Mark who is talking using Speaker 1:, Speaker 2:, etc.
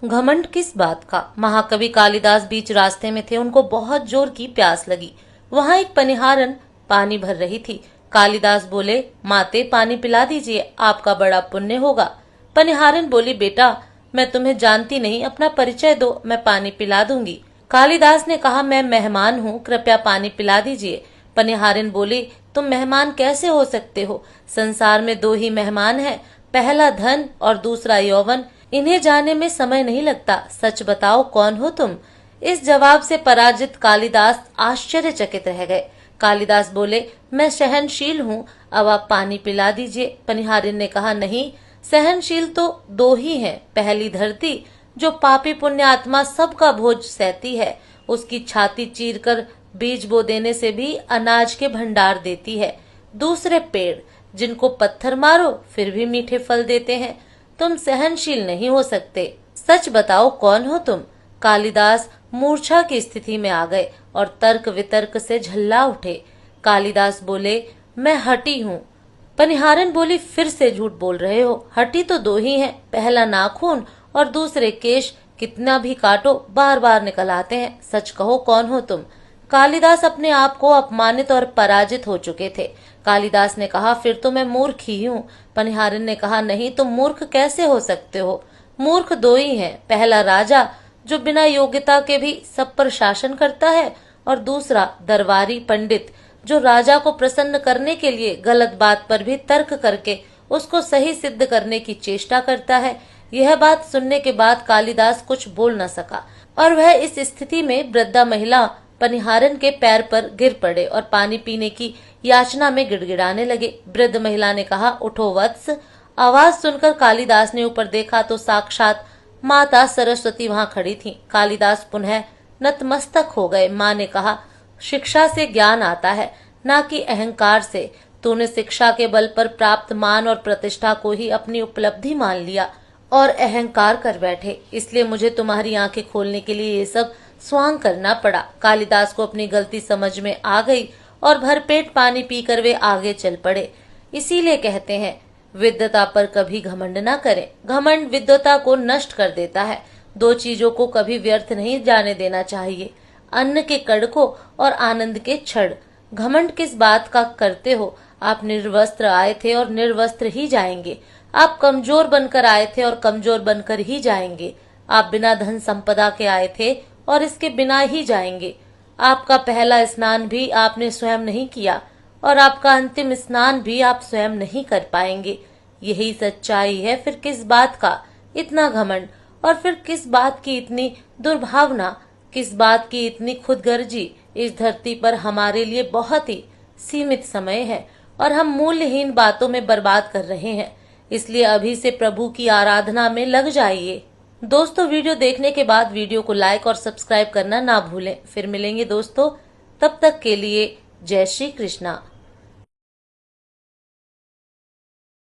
Speaker 1: घमंड किस बात का? महाकवि कालिदास बीच रास्ते में थे, उनको बहुत जोर की प्यास लगी। वहां एक पनिहारन पानी भर रही थी। कालिदास बोले, माते पानी पिला दीजिए, आपका बड़ा पुण्य होगा। पनिहारन बोली, बेटा मैं तुम्हें जानती नहीं, अपना परिचय दो, मैं पानी पिला दूंगी। कालिदास ने कहा, मैं मेहमान हूँ, कृपया पानी पिला दीजिए। पनिहारिन बोली, तुम मेहमान कैसे हो सकते हो? संसार में दो ही मेहमान हैं, पहला धन और दूसरा यौवन। इन्हें जाने में समय नहीं लगता। सच बताओ, कौन हो तुम? इस जवाब से पराजित कालिदास आश्चर्यचकित रह गए। कालिदास बोले, मैं सहनशील हूँ, अब आप पानी पिला दीजिए। पनिहारिन ने कहा, नहीं, सहनशील तो दो ही हैं। पहली धरती, जो पापी पुण्य आत्मा सबका बोझ सहती है, उसकी छाती चीर कर बीज बो देने से भी अनाज के भंडार देती है। दूसरे पेड़, जिनको पत्थर मारो फिर भी मीठे फल देते हैं। तुम सहनशील नहीं हो सकते। सच बताओ, कौन हो तुम? कालिदास मूर्छा की स्थिति में आ गए और तर्क वितर्क से झल्ला उठे। कालिदास बोले, मैं हठी हूँ। पनिहारन बोली, फिर से झूठ बोल रहे हो। हठी तो दो ही हैं, पहला नाखून और दूसरे केश, कितना भी काटो बार बार निकल आते हैं। सच कहो, कौन हो तुम? कालिदास अपने आप को अपमानित और पराजित हो चुके थे। कालिदास ने कहा, फिर तो मैं मूर्ख ही हूँ। पनिहारिन ने कहा, नहीं, तुम मूर्ख कैसे हो सकते हो? मूर्ख दो ही हैं, पहला राजा, जो बिना योग्यता के भी सब पर शासन करता है, और दूसरा दरबारी पंडित, जो राजा को प्रसन्न करने के लिए गलत बात पर भी तर्क करके उसको सही सिद्ध करने की चेष्टा करता है। यह बात सुनने के बाद कालिदास कुछ बोल न सका और वह इस स्थिति में वृद्धा महिला पनिहारन के पैर पर गिर पड़े और पानी पीने की याचना में गिड़गिड़ाने लगे। वृद्ध महिला ने कहा, उठो वत्स। आवाज सुनकर कालिदास ने ऊपर देखा तो साक्षात माता सरस्वती वहां खड़ी थी। कालिदास पुनः नतमस्तक हो गए। माँ ने कहा, शिक्षा से ज्ञान आता है, ना कि अहंकार से। तूने शिक्षा के बल पर प्राप्त मान और प्रतिष्ठा को ही अपनी उपलब्धि मान लिया और अहंकार कर बैठे, इसलिए मुझे तुम्हारी आंखें खोलने के लिए ये सब स्वांग करना पड़ा। कालिदास को अपनी गलती समझ में आ गई और भरपेट पानी पीकर वे आगे चल पड़े। इसीलिए कहते हैं, विद्वता पर कभी घमंड न करें। घमंड विद्वता को नष्ट कर देता है। दो चीजों को कभी व्यर्थ नहीं जाने देना चाहिए, अन्न के कड़कों और आनंद के क्षण। घमंड किस बात का करते हो? आप निर्वस्त्र आए थे और निर्वस्त्र ही जाएंगे। आप कमजोर बनकर आए थे और कमजोर बनकर ही जाएंगे। आप बिना धन संपदा के आए थे और इसके बिना ही जाएंगे। आपका पहला स्नान भी आपने स्वयं नहीं किया और आपका अंतिम स्नान भी आप स्वयं नहीं कर पाएंगे। यही सच्चाई है। फिर किस बात का इतना घमंड, और फिर किस बात की इतनी दुर्भावना, किस बात की इतनी खुदगर्जी? इस धरती पर हमारे लिए बहुत ही सीमित समय है और हम मूल्यहीन बातों में बर्बाद कर रहे हैं। इसलिए अभी से प्रभु की आराधना में लग जाइए। दोस्तों, वीडियो देखने के बाद वीडियो को लाइक और सब्सक्राइब करना ना भूलें। फिर मिलेंगे दोस्तों, तब तक के लिए जय श्री कृष्णा।